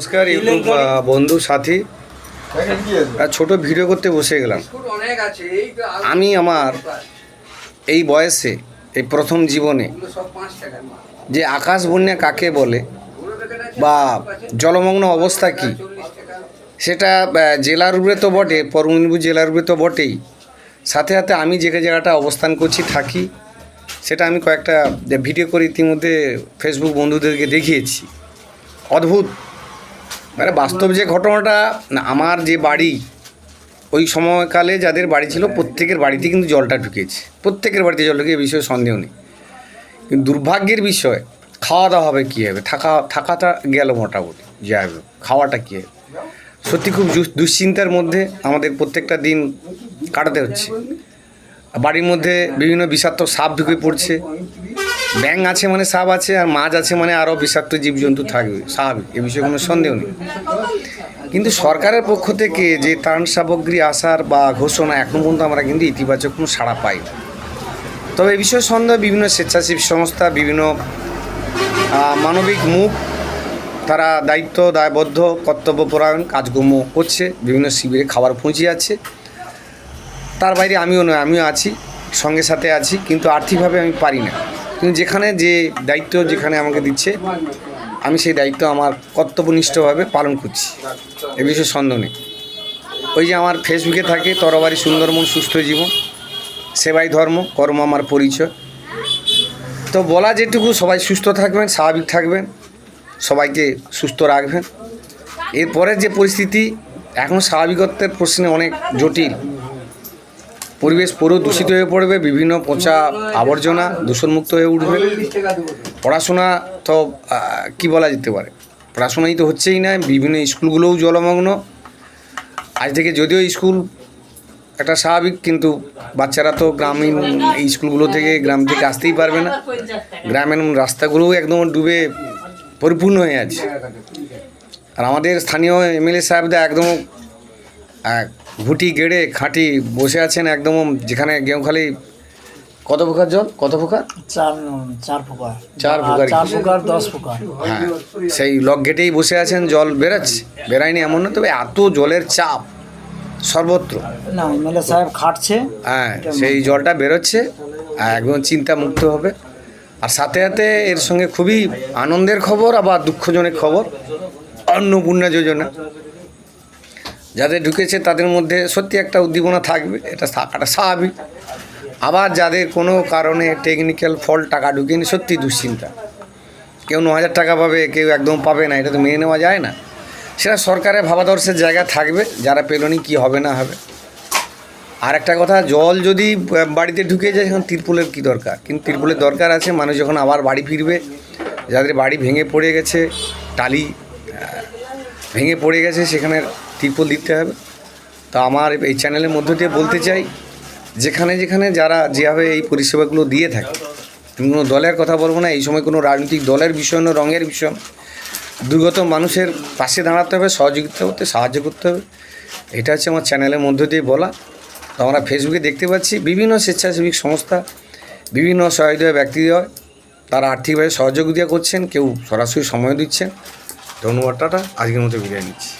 নমস্কার ইউটিউব বন্ধু সাথী, ছোট ভিডিও করতে বসে গেলাম। আমি আমার এই বয়সে, এই প্রথম জীবনে যে আকাশ বন্যা কাকে বলে বা জলমগ্ন অবস্থা কি, সেটা জেলার উপরে তো বটে, পূর্ব মেদিনীপুর জেলার উপরে তো বটেই, সাথে সাথে আমি যে জায়গাটা অবস্থান করছি থাকি, সেটা আমি কয়েকটা ভিডিও করে ইতিমধ্যে ফেসবুক বন্ধুদেরকে দেখিয়েছি। অদ্ভুত, মানে বাস্তব যে ঘটনাটা, আমার যে বাড়ি, ওই সময়কালে যাদের বাড়ি ছিল প্রত্যেকের বাড়িতে কিন্তু জলটা ঢুকেছে, প্রত্যেকের বাড়িতে জল ঢুকে, এই বিষয়ে সন্দেহ নেই। কিন্তু দুর্ভাগ্যের বিষয়, খাওয়া দাওয়া হবে কী হবে, থাকাটা গেল মোটামুটি, যাই হোক খাওয়াটা কী হবে, সত্যি খুব দুশ্চিন্তার মধ্যে আমাদের প্রত্যেকটা দিন কাটাতে হচ্ছে। বাড়ির মধ্যে বিভিন্ন বিষাক্ত সাপ ঢুকে পড়ছে, ব্যাঙ আছে মানে সাপ আছে, আর মাছ আছে মানে আরও বিষাক্ত জীবজন্তু থাকবে, স্বাভাবিক, এ বিষয়ে কোনো সন্দেহ নেই। কিন্তু সরকারের পক্ষ থেকে যে ত্রাণ সামগ্রী আসার বা ঘোষণা, এখন পর্যন্ত আমরা কিন্তু ইতিবাচক কোনো সাড়া পাই না। তবে এ বিষয়ে সন্দেহ, বিভিন্ন স্বেচ্ছাসেবী সংস্থা, বিভিন্ন মানবিক মুখ, তারা দায়িত্ব দায়বদ্ধ কর্তব্যপরায়ণ কাজকর্ম করছে, বিভিন্ন শিবিরে খাবার পৌঁছে যাচ্ছে। তার বাইরে আমিও নয়, আমিও আছি, সঙ্গে সাথে আছি, কিন্তু আর্থিকভাবে আমি পারি না। কিন্তু যেখানে যে দায়িত্ব যেখানে আমাকে দিচ্ছে, আমি সেই দায়িত্ব আমার কর্তব্যনিষ্ঠভাবে পালন করছি, এ বিষয়ে সন্দেহ নেই। ওই যে আমার ফেসবুকে থাকে তরবারি সুন্দরমন সুস্থ জীবন, সেবাই ধর্ম, কর্ম আমার পরিচয়। তো বলা যেটুকু, সবাই সুস্থ থাকবেন, স্বাভাবিক থাকবেন, সবাইকে সুস্থ রাখবেন। এরপরের যে পরিস্থিতি, এখন স্বাভাবিকত্বের প্রশ্নে অনেক জটিল, পরিবেশ পুরো দূষিত হয়ে পড়বে, বিভিন্ন পচা আবর্জনা দূষণমুক্ত হয়ে উঠবে। পড়াশোনা তো কি বলা যেতে পারে, পড়াশোনাই তো হচ্ছেই না, বিভিন্ন স্কুলগুলোও জলমগ্ন। আজ থেকে যদিও স্কুল একটা স্বাভাবিক, কিন্তু বাচ্চারা তো গ্রামীণ এই স্কুলগুলো থেকে, গ্রাম থেকে আসতেই পারবে না। গ্রামের রাস্তাগুলোও একদম ডুবে পরিপূর্ণ হয়ে আছে। আর আমাদের স্থানীয় এমএলএ সাহেবদের একদম ঘুটি গেড়ে খাঁটি বসে আছেন, একদম যেখানে গেঁওখালি কত ফুকার জল, কত ফুকার, চার ফুকার 10 ফুকার, হ্যাঁ, সেই লক গেটেই বসে আছেন। জল বেরায়নি এমন না, তবে এত জলের চাপ সর্বত্র, না এমএলএ সাহেব খাটছে, হ্যাঁ, সেই জলটা বেরোচ্ছে, একদম চিন্তামুক্ত হবে। আর সাথে সাথে এর সঙ্গে খুবই আনন্দের খবর, আবার দুঃখজনক খবর, অন্নপূর্ণা যোজনা যাদের ঢুকেছে তাদের মধ্যে সত্যি একটা উদ্দীপনা থাকবে, এটা থাকাটা স্বাভাবিক। আবার যাদের কোনো কারণে টেকনিক্যাল ফল্ট টাকা ঢুকেনি, সত্যি দুশ্চিন্তা। কেউ 9,000 টাকা পাবে, কেউ একদম পাবে না, এটা তো মেনে নেওয়া যায় না। সেটা সরকারের ভাবাদর্শের জায়গা থাকবে, যারা পেলনি কী হবে না হবে। আর একটা কথা, জল যদি বাড়িতে ঢুকে যায়, এখন তিরপলের কী দরকার, কিন্তু তিরপলের দরকার আছে। মানুষ যখন আবার বাড়ি ফিরবে, যাদের বাড়ি ভেঙে পড়ে গেছে, টালি ভেঙে পড়ে গেছে, সেখানে তিরপল দিতে হবে। তো আমার এই চ্যানেলের মধ্য দিয়ে বলতে চাই, যেখানে যেখানে যারা যেভাবে এই পরিষেবাগুলো দিয়ে থাকে, কোনো দলের কথা বলবো না, এই সময় কোনো রাজনৈতিক দলের বিষয় না, রঙের বিষয়, দুর্গত মানুষের পাশে দাঁড়াতে হবে, সহযোগিতা করতে, সাহায্য করতে হবে। এটা হচ্ছে আমার চ্যানেলের মধ্য দিয়ে বলা। তো আমরা ফেসবুকে দেখতে পাচ্ছি বিভিন্ন স্বেচ্ছাসেবী সংস্থা, বিভিন্ন সহৃদয় ব্যক্তিদ্বয়, তারা আর্থিকভাবে সহযোগিতা করছেন, কেউ সরাসরি সময় দিচ্ছেন। ধন্যবাদ, টাটা, আজকের মতো বিদায় নিচ্ছি।